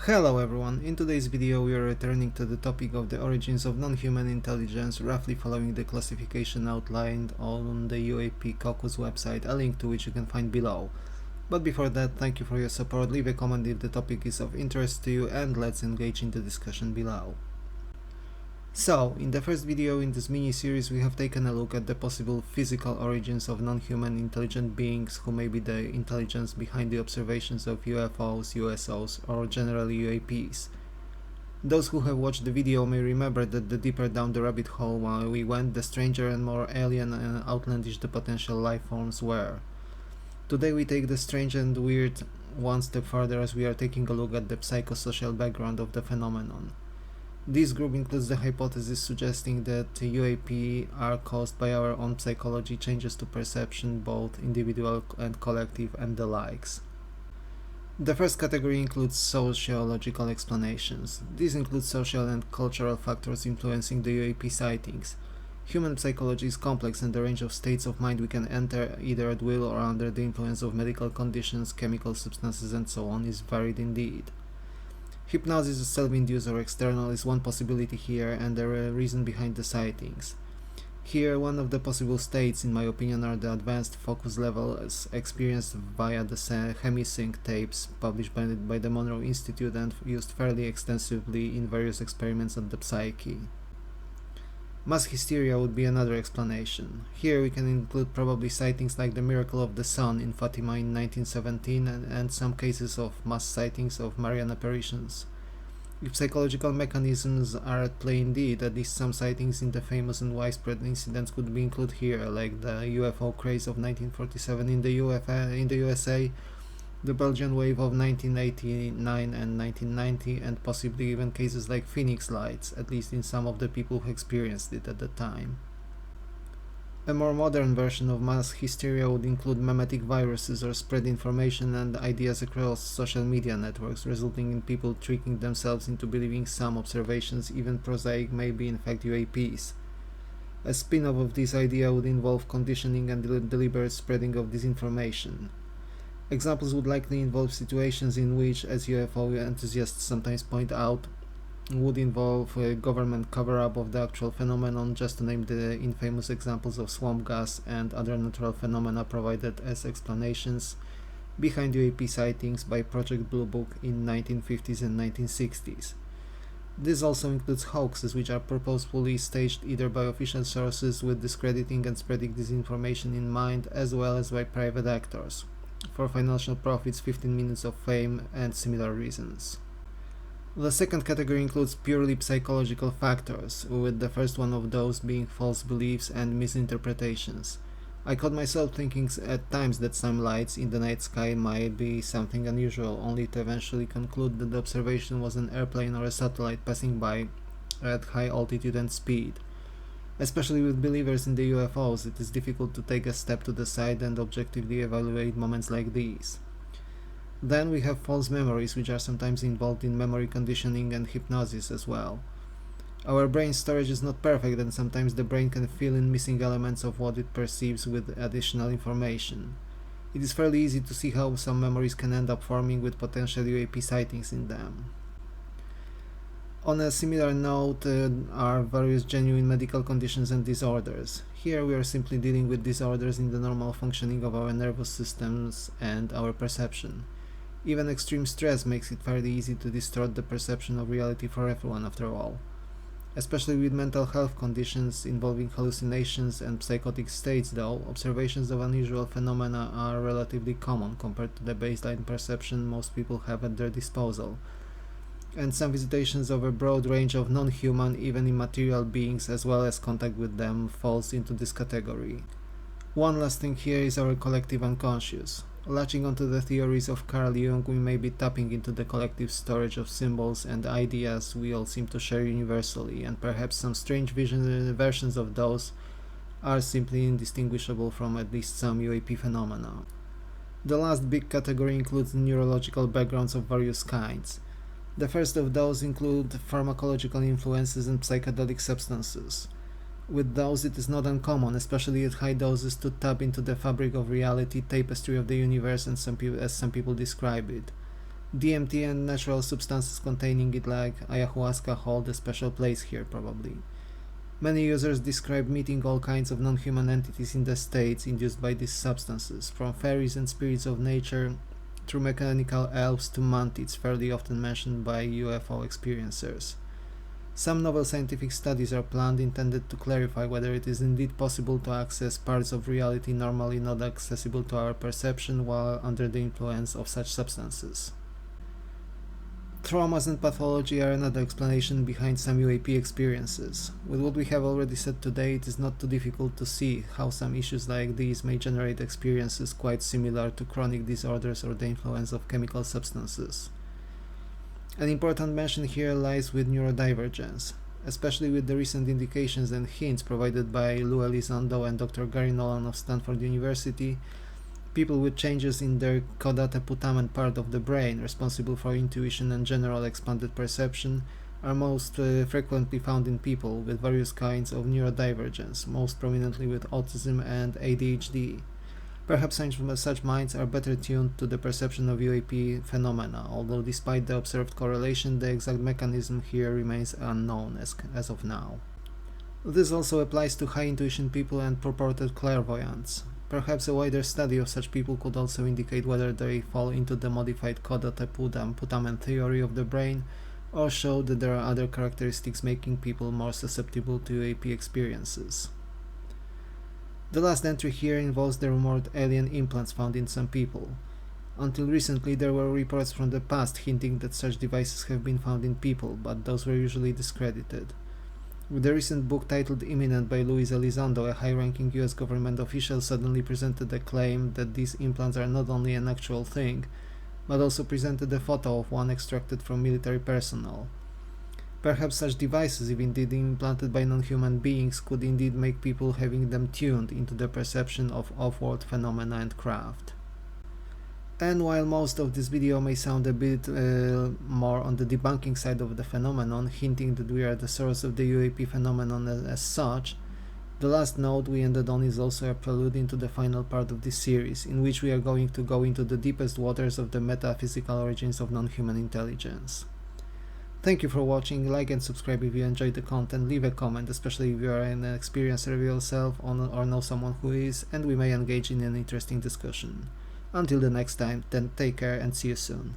Hello everyone, in today's video we are returning to the topic of the origins of non-human intelligence, roughly following the classification outlined on the UAP Caucus website, a link to which you can find below. But before that, thank you for your support, leave a comment if the topic is of interest to you, and let's engage in the discussion below. So, in the first video in this mini-series we have taken a look at the possible physical origins of non-human intelligent beings who may be the intelligence behind the observations of UFOs, USOs, or generally UAPs. Those who have watched the video may remember that the deeper down the rabbit hole we went, the stranger and more alien and outlandish the potential life forms were. Today we take the strange and weird one step further as we are taking a look at the psychosocial background of the phenomenon. This group includes the hypothesis suggesting that UAP are caused by our own psychology, changes to perception, both individual and collective, and the likes. The first category includes sociological explanations. These include social and cultural factors influencing the UAP sightings. Human psychology is complex, and the range of states of mind we can enter, either at will or under the influence of medical conditions, chemical substances, and so on, is varied indeed. Hypnosis, self-induced or external, is one possibility here and the reason behind the sightings. Here, one of the possible states, in my opinion, are the advanced focus levels experienced via the HemiSync tapes published by the Monroe Institute and used fairly extensively in various experiments on the psyche. Mass hysteria would be another explanation. Here we can include probably sightings like the Miracle of the Sun in Fatima in 1917 and some cases of mass sightings of Marian apparitions. If psychological mechanisms are at play indeed, at least some sightings in the famous and widespread incidents could be included here, like the UFO craze of 1947 in the USA, the Belgian wave of 1989 and 1990, and possibly even cases like Phoenix Lights, at least in some of the people who experienced it at the time. A more modern version of mass hysteria would include memetic viruses or spread information and ideas across social media networks, resulting in people tricking themselves into believing some observations, even prosaic, may be in fact UAPs. A spin-off of this idea would involve conditioning and deliberate spreading of disinformation. Examples would likely involve situations in which, as UFO enthusiasts sometimes point out, would involve a government cover-up of the actual phenomenon, just to name the infamous examples of swamp gas and other natural phenomena provided as explanations behind UAP sightings by Project Blue Book in 1950s and 1960s. This also includes hoaxes, which are purposefully staged either by official sources with discrediting and spreading disinformation in mind, as well as by private actors, for financial profits, 15 minutes of fame, and similar reasons. The second category includes purely psychological factors, with the first one of those being false beliefs and misinterpretations. I caught myself thinking at times that some lights in the night sky might be something unusual, only to eventually conclude that the observation was an airplane or a satellite passing by at high altitude and speed. Especially with believers in the UFOs, it is difficult to take a step to the side and objectively evaluate moments like these. Then we have false memories, which are sometimes involved in memory conditioning and hypnosis as well. Our brain storage is not perfect, and sometimes the brain can fill in missing elements of what it perceives with additional information. It is fairly easy to see how some memories can end up forming with potential UAP sightings in them. On a similar note are various genuine medical conditions and disorders. Here we are simply dealing with disorders in the normal functioning of our nervous systems and our perception. Even extreme stress makes it fairly easy to distort the perception of reality for everyone after all. Especially with mental health conditions involving hallucinations and psychotic states, though, observations of unusual phenomena are relatively common compared to the baseline perception most people have at their disposal, and some visitations of a broad range of non-human, even immaterial beings, as well as contact with them, falls into this category. One last thing here is our collective unconscious. Latching onto the theories of Carl Jung, we may be tapping into the collective storage of symbols and ideas we all seem to share universally, and perhaps some strange versions of those are simply indistinguishable from at least some UAP phenomena. The last big category includes neurological backgrounds of various kinds. The first of those include pharmacological influences and psychedelic substances. With those, it is not uncommon, especially at high doses, to tap into the fabric of reality, tapestry of the universe, and as some people describe it. DMT and natural substances containing it like ayahuasca hold a special place here probably. Many users describe meeting all kinds of non-human entities in the states induced by these substances, from fairies and spirits of nature through mechanical elves to mantids, fairly often mentioned by UFO experiencers. Some novel scientific studies are planned intended to clarify whether it is indeed possible to access parts of reality normally not accessible to our perception while under the influence of such substances. Traumas and pathology are another explanation behind some UAP experiences. With what we have already said today, it is not too difficult to see how some issues like these may generate experiences quite similar to chronic disorders or the influence of chemical substances. An important mention here lies with neurodivergence, especially with the recent indications and hints provided by Lou Elizondo and Dr. Gary Nolan of Stanford University. People with changes in their caudate putamen part of the brain, responsible for intuition and general expanded perception, are most frequently found in people with various kinds of neurodivergence, most prominently with autism and ADHD. Perhaps such minds are better tuned to the perception of UAP phenomena, although despite the observed correlation, the exact mechanism here remains unknown as of now. This also applies to high intuition people and purported clairvoyants. Perhaps a wider study of such people could also indicate whether they fall into the modified caudate putamen theory of the brain, or show that there are other characteristics making people more susceptible to UAP experiences. The last entry here involves the rumored alien implants found in some people. Until recently, there were reports from the past hinting that such devices have been found in people, but those were usually discredited. With the recent book titled Imminent by Luis Elizondo, a high-ranking US government official suddenly presented a claim that these implants are not only an actual thing, but also presented a photo of one extracted from military personnel. Perhaps such devices, if indeed implanted by non-human beings, could indeed make people having them tuned into the perception of off-world phenomena and craft. And while most of this video may sound a bit more on the debunking side of the phenomenon, hinting that we are the source of the UAP phenomenon as such, the last note we ended on is also a prelude into the final part of this series, in which we are going to go into the deepest waters of the metaphysical origins of non-human intelligence. Thank you for watching. Like and subscribe if you enjoyed the content, leave a comment, especially if you are an experiencer yourself or know someone who is, and we may engage in an interesting discussion. Until the next time, then take care and see you soon.